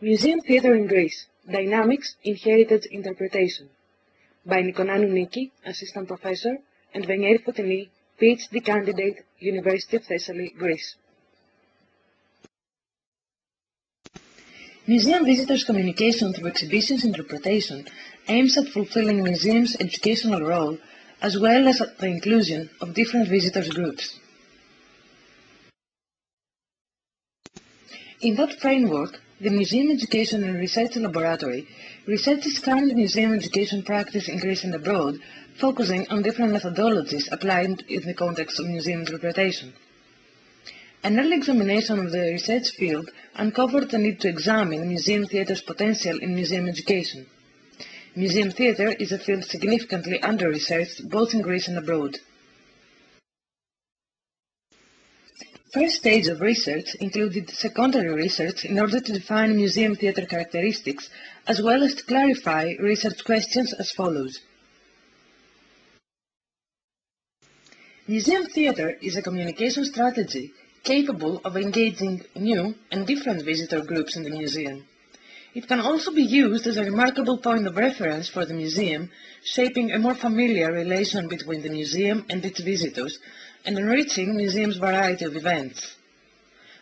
Museum Theatre in Greece, Dynamics in Heritage Interpretation, by Nikonanu Niki, Assistant Professor, and Venieri Fotini, PhD Candidate, University of Thessaly, Greece. Museum visitors' communication through exhibitions interpretation aims at fulfilling museums' educational role as well as at the inclusion of different visitors' groups. In that framework, the Museum Education and Research Laboratory researches current museum education practice in Greece and abroad, focusing on different methodologies applied in the context of museum interpretation. An early examination of the research field uncovered the need to examine museum theatre's potential in museum education. Museum theatre is a field significantly under-researched both in Greece and abroad. First stage of research included secondary research in order to define museum theatre characteristics, as well as to clarify research questions as follows. Museum theatre is a communication strategy capable of engaging new and different visitor groups in the museum. It can also be used as a remarkable point of reference for the museum, shaping a more familiar relation between the museum and its visitors, and enriching museum's variety of events.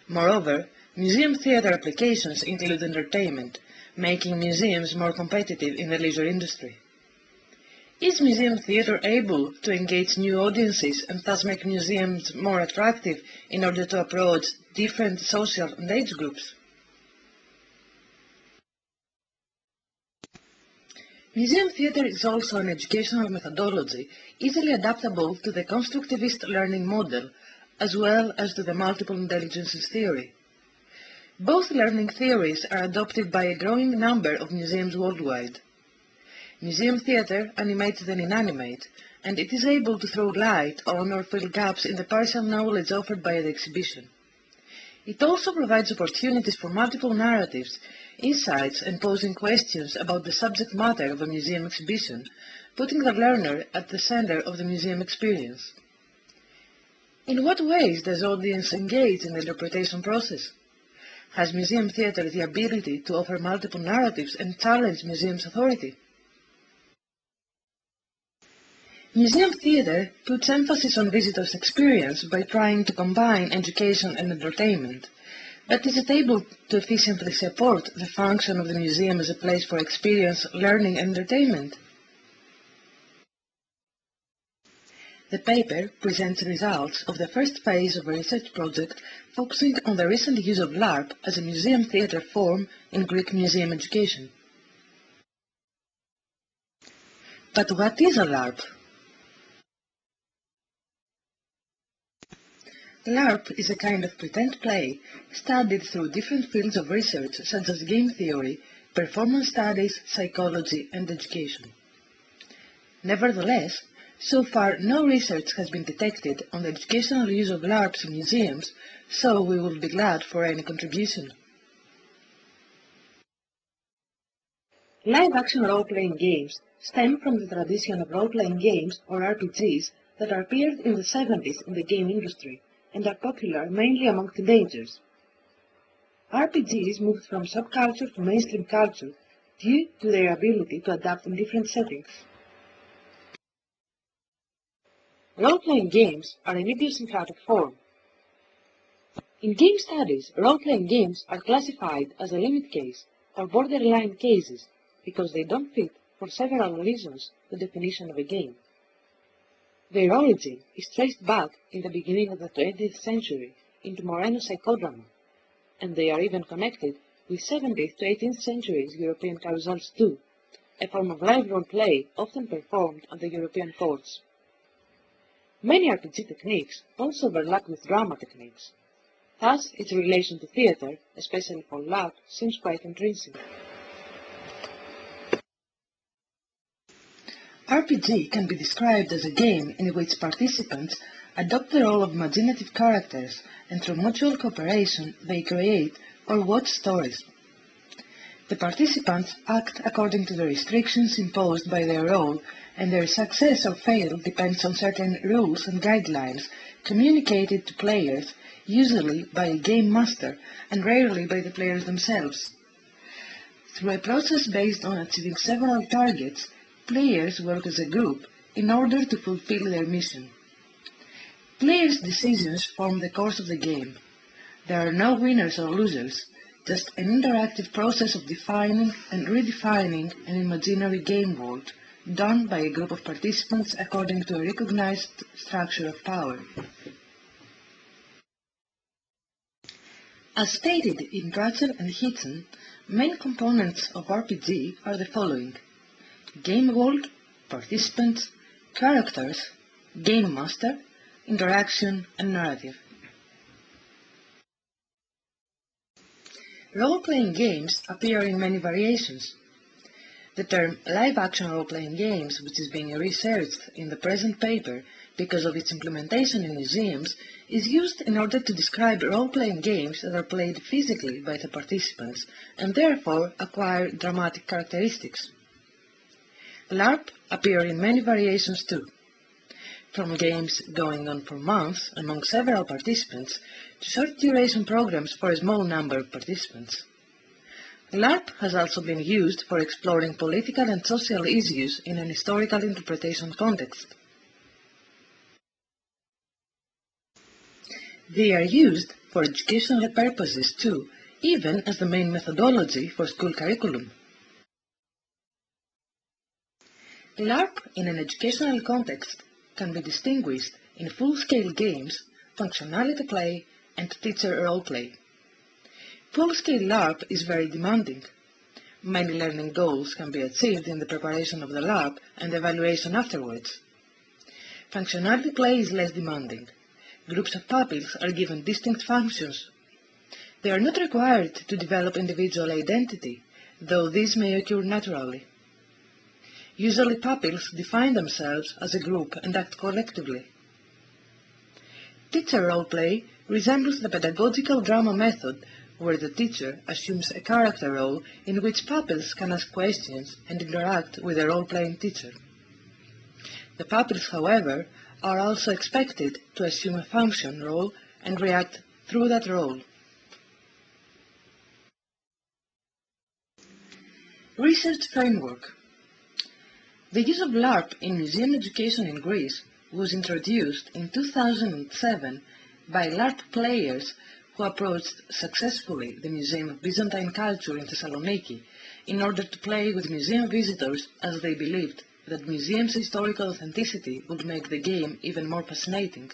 Moreover, museum theatre applications include entertainment, making museums more competitive in the leisure industry. Is museum theatre able to engage new audiences and thus make museums more attractive in order to approach different social and age groups? Museum theatre is also an educational methodology easily adaptable to the constructivist learning model, as well as to the multiple intelligences theory. Both learning theories are adopted by a growing number of museums worldwide. Museum theatre animates the inanimate, and it is able to throw light on or fill gaps in the partial knowledge offered by the exhibition. It also provides opportunities for multiple narratives, insights, and posing questions about the subject matter of a museum exhibition, putting the learner at the center of the museum experience. In what ways does the audience engage in the interpretation process? Has museum theatre the ability to offer multiple narratives and challenge museum's authority? Museum theatre puts emphasis on visitors' experience by trying to combine education and entertainment, but is it able to efficiently support the function of the museum as a place for experience, learning, and entertainment? The paper presents results of the first phase of a research project focusing on the recent use of LARP as a museum theatre form in Greek museum education. But what is a LARP? LARP is a kind of pretend play studied through different fields of research such as game theory, performance studies, psychology, and education. Nevertheless, so far no research has been detected on the educational use of LARPs in museums, so we will be glad for any contribution. Live-action role-playing games stem from the tradition of role-playing games, or RPGs, that appeared in the 70s in the game industry, and are popular mainly among teenagers. RPGs moved from subculture to mainstream culture due to their ability to adapt in different settings. Role-playing games are an idiosyncratic form. In game studies, role-playing games are classified as a limit case or borderline cases because they don't fit, for several reasons, the definition of a game. Their origin is traced back in the beginning of the 20th century into Moreno psychodrama, and they are even connected with 17th to 18th centuries European carousels too, a form of live role-play often performed at the European courts. Many RPG techniques also overlap with drama techniques. Thus, its relation to theatre, especially for LARP, seems quite intrinsic. RPG can be described as a game in which participants adopt the role of imaginative characters, and through mutual cooperation they create or watch stories. The participants act according to the restrictions imposed by their role, and their success or fail depends on certain rules and guidelines communicated to players, usually by a game master and rarely by the players themselves. Through a process based on achieving several targets, players work as a group in order to fulfill their mission. Players' decisions form the course of the game. There are no winners or losers, just an interactive process of defining and redefining an imaginary game world, done by a group of participants according to a recognized structure of power. As stated in Drachel and Hitson, main components of RPG are the following: game world, participants, characters, game master, interaction, and narrative. Role-playing games appear in many variations. The term live-action role-playing games, which is being researched in the present paper because of its implementation in museums, is used in order to describe role-playing games that are played physically by the participants and therefore acquire dramatic characteristics. LARP appear in many variations too, from games going on for months among several participants to short-duration programs for a small number of participants. LARP has also been used for exploring political and social issues in an historical interpretation context. They are used for educational purposes too, even as the main methodology for school curriculum. LARP in an educational context can be distinguished in full-scale games, functionality play, and teacher role-play. Full-scale LARP is very demanding. Many learning goals can be achieved in the preparation of the LARP and evaluation afterwards. Functionality play is less demanding. Groups of pupils are given distinct functions. They are not required to develop individual identity, though this may occur naturally. Usually pupils define themselves as a group and act collectively. Teacher role-play resembles the pedagogical drama method, where the teacher assumes a character role in which pupils can ask questions and interact with the role-playing teacher. The pupils, however, are also expected to assume a function role and react through that role. Research framework. The use of LARP in museum education in Greece was introduced in 2007 by LARP players who approached successfully the Museum of Byzantine Culture in Thessaloniki in order to play with museum visitors, as they believed that the museum's historical authenticity would make the game even more fascinating.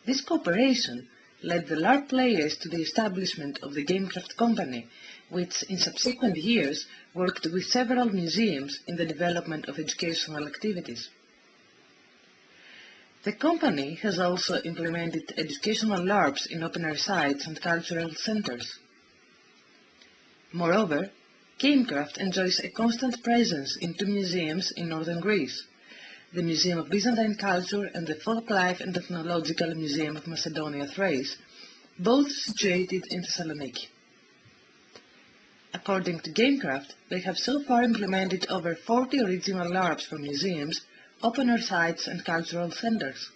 This cooperation led the LARP players to the establishment of the Gamecraft Company, which in subsequent years worked with several museums in the development of educational activities. The company has also implemented educational LARPs in open-air sites and cultural centers. Moreover, Gamecraft enjoys a constant presence in two museums in northern Greece, the Museum of Byzantine Culture and the Folklife and Ethnological Museum of Macedonia Thrace, both situated in Thessaloniki. According to Gamecraft, they have so far implemented over 40 original LARPs for museums, open-air sites and cultural centers.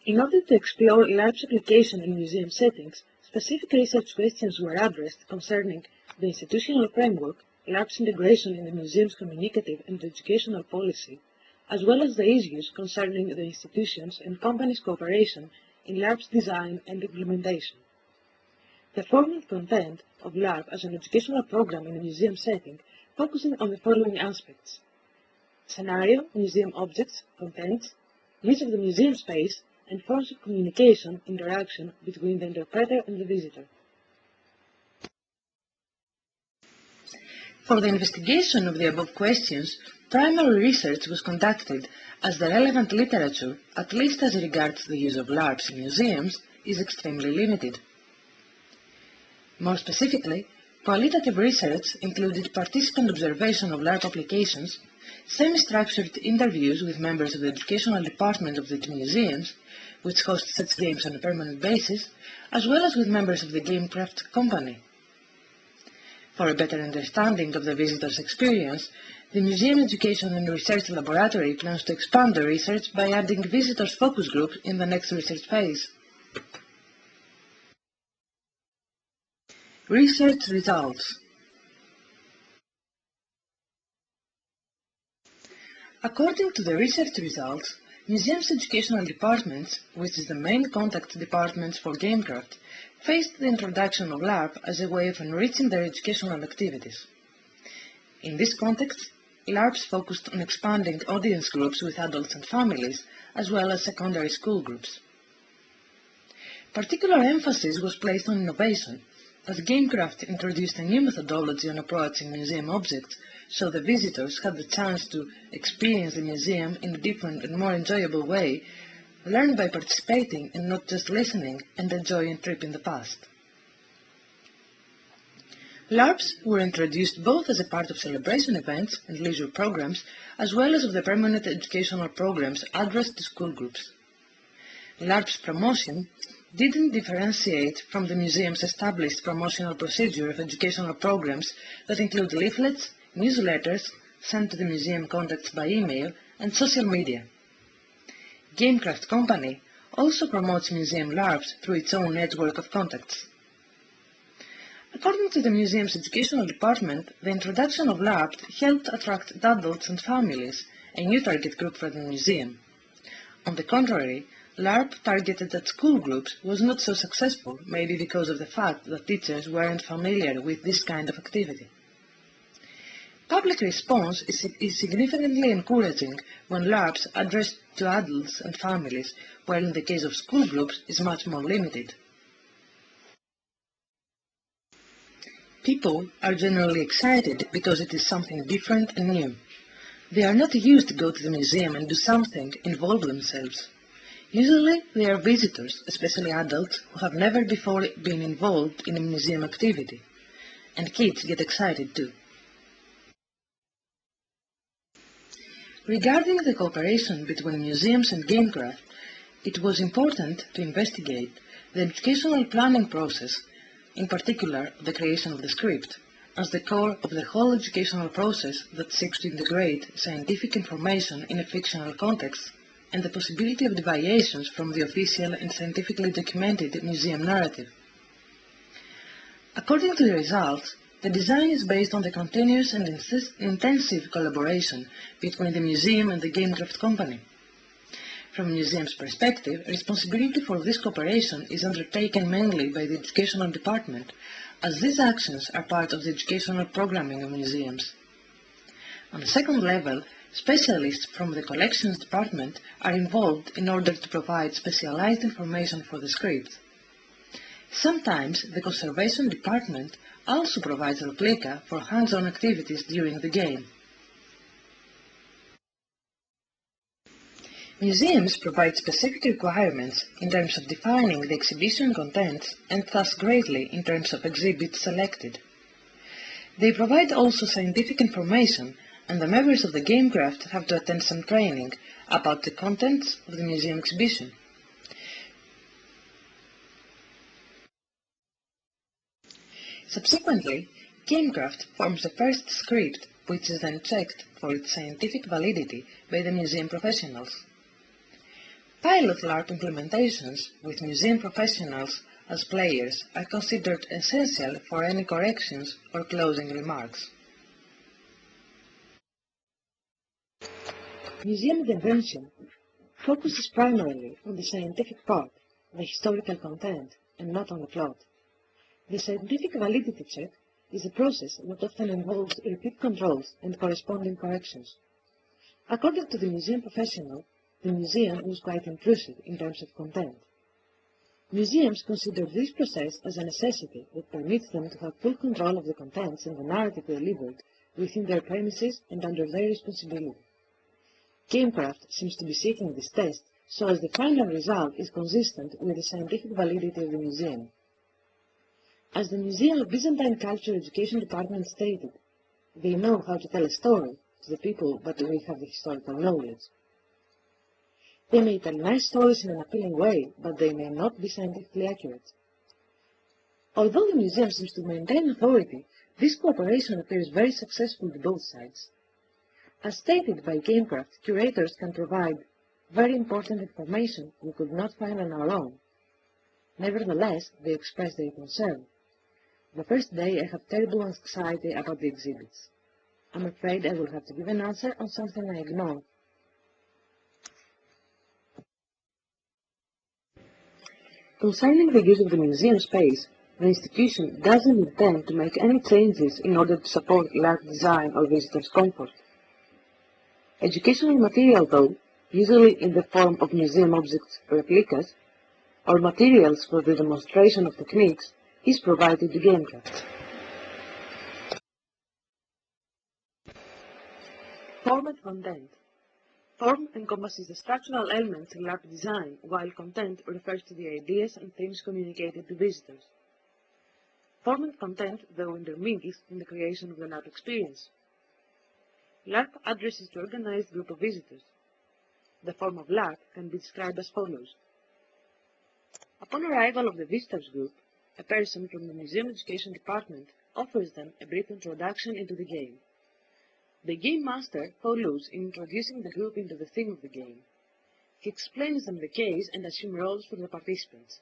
In order to explore LARP's application in museum settings, specific research questions were addressed concerning the institutional framework, LARP's integration in the museum's communicative and educational policy, as well as the issues concerning the institutions and companies' cooperation in LARP's design and implementation. The formal content of LARP as an educational program in a museum setting focusing on the following aspects: scenario, museum objects, contents, use of the museum space, and forms of communication, interaction between the interpreter and the visitor. For the investigation of the above questions, primary research was conducted, as the relevant literature, at least as regards the use of LARPs in museums, is extremely limited. More specifically, qualitative research included participant observation of LARP applications, semi-structured interviews with members of the educational department of the two museums, which host such games on a permanent basis, as well as with members of the Gamecraft Company. For a better understanding of the visitor's experience, the Museum Education and Research Laboratory plans to expand the research by adding visitors' focus groups in the next research phase. Research results. According to the research results, museums' educational departments, which is the main contact departments for Gamecraft, faced the introduction of LARP as a way of enriching their educational activities. In this context, LARPs focused on expanding audience groups with adults and families, as well as secondary school groups. Particular emphasis was placed on innovation, as Gamecraft introduced a new methodology on approaching museum objects, so the visitors had the chance to experience the museum in a different and more enjoyable way, learn by participating and not just listening, and enjoy a trip in the past. LARPs were introduced both as a part of celebration events and leisure programs, as well as of the permanent educational programs addressed to school groups. LARP's promotion didn't differentiate from the museum's established promotional procedure of educational programs that include leaflets, newsletters sent to the museum contacts by email, and social media. Gamecraft Company also promotes museum LARPs through its own network of contacts. According to the museum's educational department, the introduction of LARP helped attract adults and families, a new target group for the museum. On the contrary, LARP targeted at school groups was not so successful, maybe because of the fact that teachers weren't familiar with this kind of activity. Public response is significantly encouraging when LARPs addressed to adults and families, while in the case of school groups is much more limited. People are generally excited because it is something different and new. They are not used to go to the museum and do something, involve themselves. Usually they are visitors, especially adults, who have never before been involved in a museum activity. And kids get excited too. Regarding the cooperation between museums and Gamecraft, it was important to investigate the educational planning process, in particular the creation of the script, as the core of the whole educational process that seeks to integrate scientific information in a fictional context and the possibility of deviations from the official and scientifically documented museum narrative. According to the results, the design is based on the continuous and intensive collaboration between the museum and the Gamecraft Company. From the museum's perspective, responsibility for this cooperation is undertaken mainly by the educational department, as these actions are part of the educational programming of museums. On a second level, specialists from the collections department are involved in order to provide specialized information for the script. Sometimes the conservation department also provides replica for hands-on activities during the game. Museums provide specific requirements in terms of defining the exhibition contents and thus greatly in terms of exhibits selected. They provide also scientific information, and the members of the Gamecraft have to attend some training about the contents of the museum exhibition. Subsequently, Gamecraft forms the first script, which is then checked for its scientific validity by the museum professionals. Pilot LARP implementations with museum professionals as players are considered essential for any corrections or closing remarks. Museum intervention focuses primarily on the scientific part, the historical content, and not on the plot. The scientific validity check is a process that often involves repeat controls and corresponding corrections. According to the museum professional, the museum was quite intrusive in terms of content. Museums consider this process as a necessity that permits them to have full control of the contents and the narrative delivered within their premises and under their responsibility. Gamecraft seems to be seeking this test so as the final result is consistent with the scientific validity of the museum. As the Museum of Byzantine Culture Education Department stated, they know how to tell a story to the people, but we have the historical knowledge. They may tell nice stories in an appealing way, but they may not be scientifically accurate. Although the museum seems to maintain authority, this cooperation appears very successful to both sides. As stated by Gamecraft, curators can provide very important information we could not find on our own. Nevertheless, they express their concern. The first day I have terrible anxiety about the exhibits. I'm afraid I will have to give an answer on something I ignore. Concerning the use of the museum space, the institution doesn't intend to make any changes in order to support LARP design or visitors' comfort. Educational material, though, usually in the form of museum objects replicas, or materials for the demonstration of techniques, is provided to GameCraft. Form and content. Form encompasses the structural elements in LARP design, while content refers to the ideas and themes communicated to visitors. Form and content, though, intermingle in the creation of the LARP experience. LARP addresses to organized group of visitors. The form of LARP can be described as follows. Upon arrival of the visitors group, a person from the Museum Education Department offers them a brief introduction into the game. The Game Master follows in introducing the group into the theme of the game. He explains them the case and assumes roles for the participants.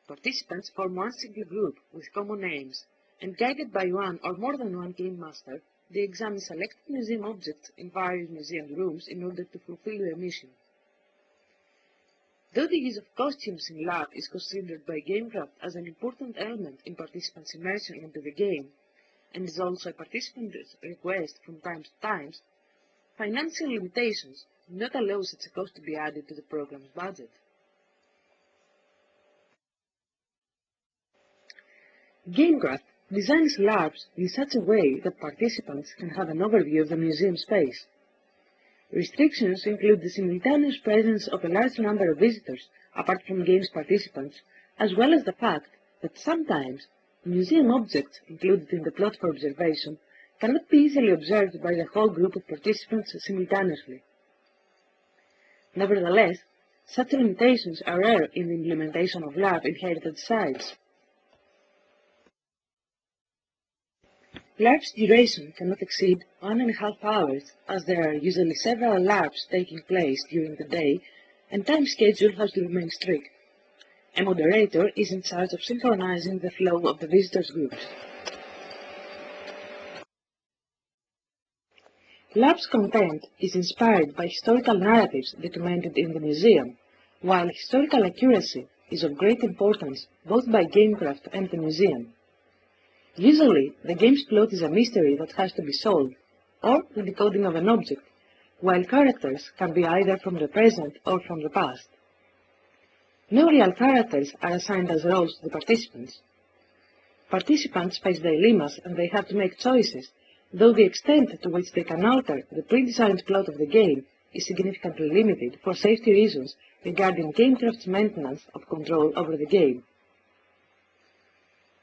Participants form one single group with common aims, and guided by one or more than one Game Master, they examine selected museum objects in various museum rooms in order to fulfill their mission. Though the use of costumes in LARP is considered by GameCraft as an important element in participants' immersion into the game, and is also a participant's request from time to time, financial limitations do not allow such a cost to be added to the program's budget. GameCraft designs LARPs in such a way that participants can have an overview of the museum space. Restrictions include the simultaneous presence of a large number of visitors, apart from game's participants, as well as the fact that sometimes museum objects included in the plot for observation cannot be easily observed by the whole group of participants simultaneously. Nevertheless, such limitations are rare in the implementation of LARP in heritage sites. LARP's duration cannot exceed 1.5 hours, as there are usually several LARPs taking place during the day, and time schedule has to remain strict. A moderator is in charge of synchronizing the flow of the visitors' groups. LARP's content is inspired by historical narratives documented in the museum, while historical accuracy is of great importance both by GameCraft and the museum. Usually, the game's plot is a mystery that has to be solved, or the decoding of an object, while characters can be either from the present or from the past. No real characters are assigned as roles to the participants. Participants face dilemmas and they have to make choices, though the extent to which they can alter the pre-designed plot of the game is significantly limited for safety reasons regarding GameCraft's maintenance of control over the game.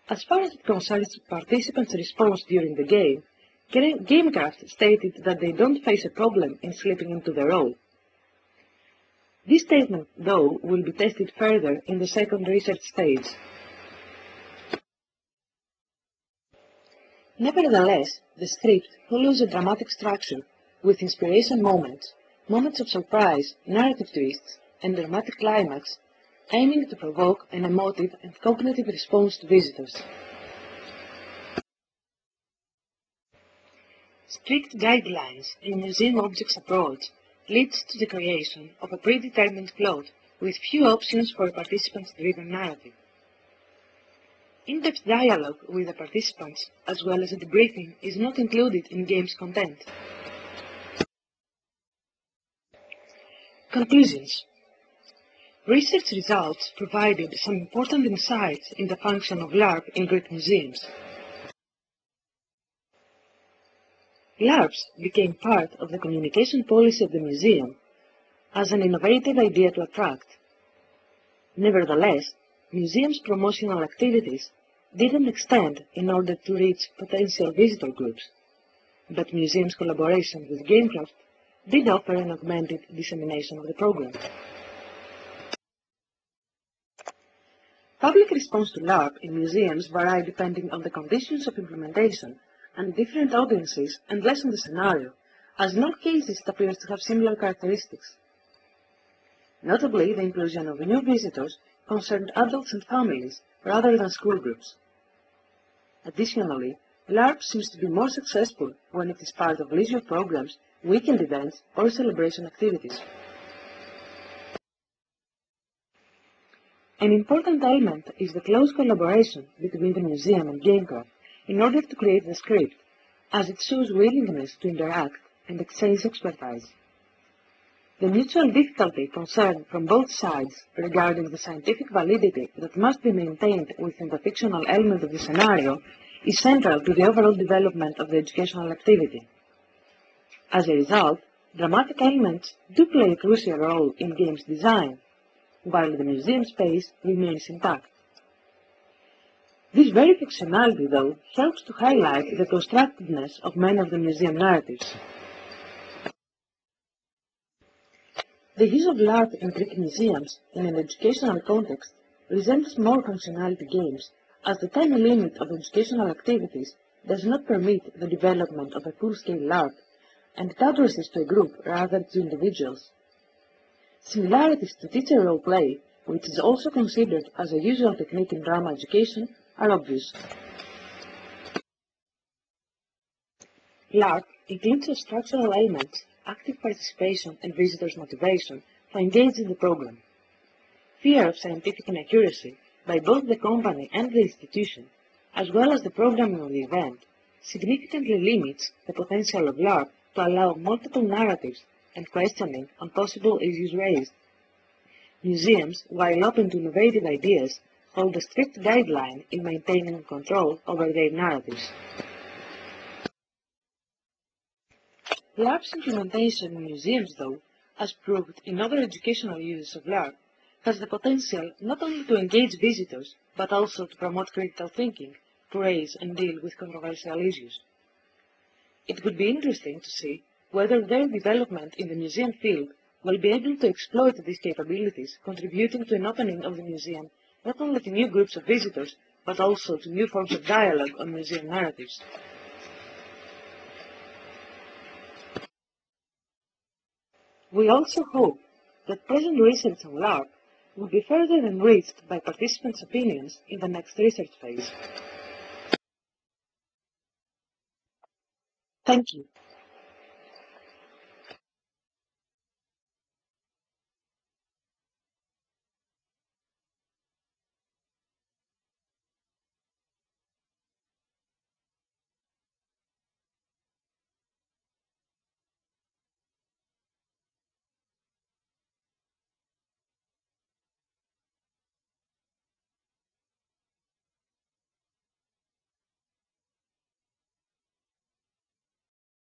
As far as it concerns participants' response during the game, GameCraft stated that they don't face a problem in slipping into the role. This statement, though, will be tested further in the second research stage. Nevertheless, the script follows a dramatic structure, with inspiration moments, moments of surprise, narrative twists, and dramatic climax, aiming to provoke an emotive and cognitive response to visitors. Strict guidelines in museum objects approach leads to the creation of a predetermined plot with few options for a participant-driven narrative. In-depth dialogue with the participants, as well as a debriefing, is not included in game's content. Conclusions. Research results provided some important insights in the function of LARP in Greek museums. LARPs became part of the communication policy of the museum as an innovative idea to attract. Nevertheless, museums' promotional activities didn't extend in order to reach potential visitor groups, but museums' collaboration with GameCraft did offer an augmented dissemination of the program. Public response to LARP in museums vary depending on the conditions of implementation and different audiences and less on the scenario, as in all cases it appears to have similar characteristics. Notably, the inclusion of new visitors concerned adults and families rather than school groups. Additionally, LARP seems to be more successful when it is part of leisure programs, weekend events, or celebration activities. An important element is the close collaboration between the museum and GameCraft in order to create the script, as it shows willingness to interact and exchange expertise. The mutual difficulty concerned from both sides regarding the scientific validity that must be maintained within the fictional element of the scenario is central to the overall development of the educational activity. As a result, dramatic elements do play a crucial role in games design, while the museum space remains intact. This very fictionality, though, helps to highlight the constructiveness of many of the museum narratives. The use of LARP in Greek museums in an educational context resembles more functionality games, as the time limit of educational activities does not permit the development of a full-scale LARP, and it addresses to a group rather than to individuals. Similarities to teacher role play, which is also considered as a usual technique in drama education, are obvious. LARP includes the structural elements, active participation, and visitors' motivation to engage in the program. Fear of scientific inaccuracy by both the company and the institution, as well as the programming of the event, significantly limits the potential of LARP to allow multiple narratives and questioning on possible issues raised. Museums, while open to innovative ideas, hold a strict guideline in maintaining control over their narratives. LARP's implementation in museums, though, as proved in other educational uses of LARP, has the potential not only to engage visitors, but also to promote critical thinking, to raise and deal with controversial issues. It would be interesting to see whether their development in the museum field will be able to exploit these capabilities, contributing to an opening of the museum not only to new groups of visitors, but also to new forms of dialogue on museum narratives. We also hope that present research on LARP will be further enriched by participants' opinions in the next research phase. Thank you.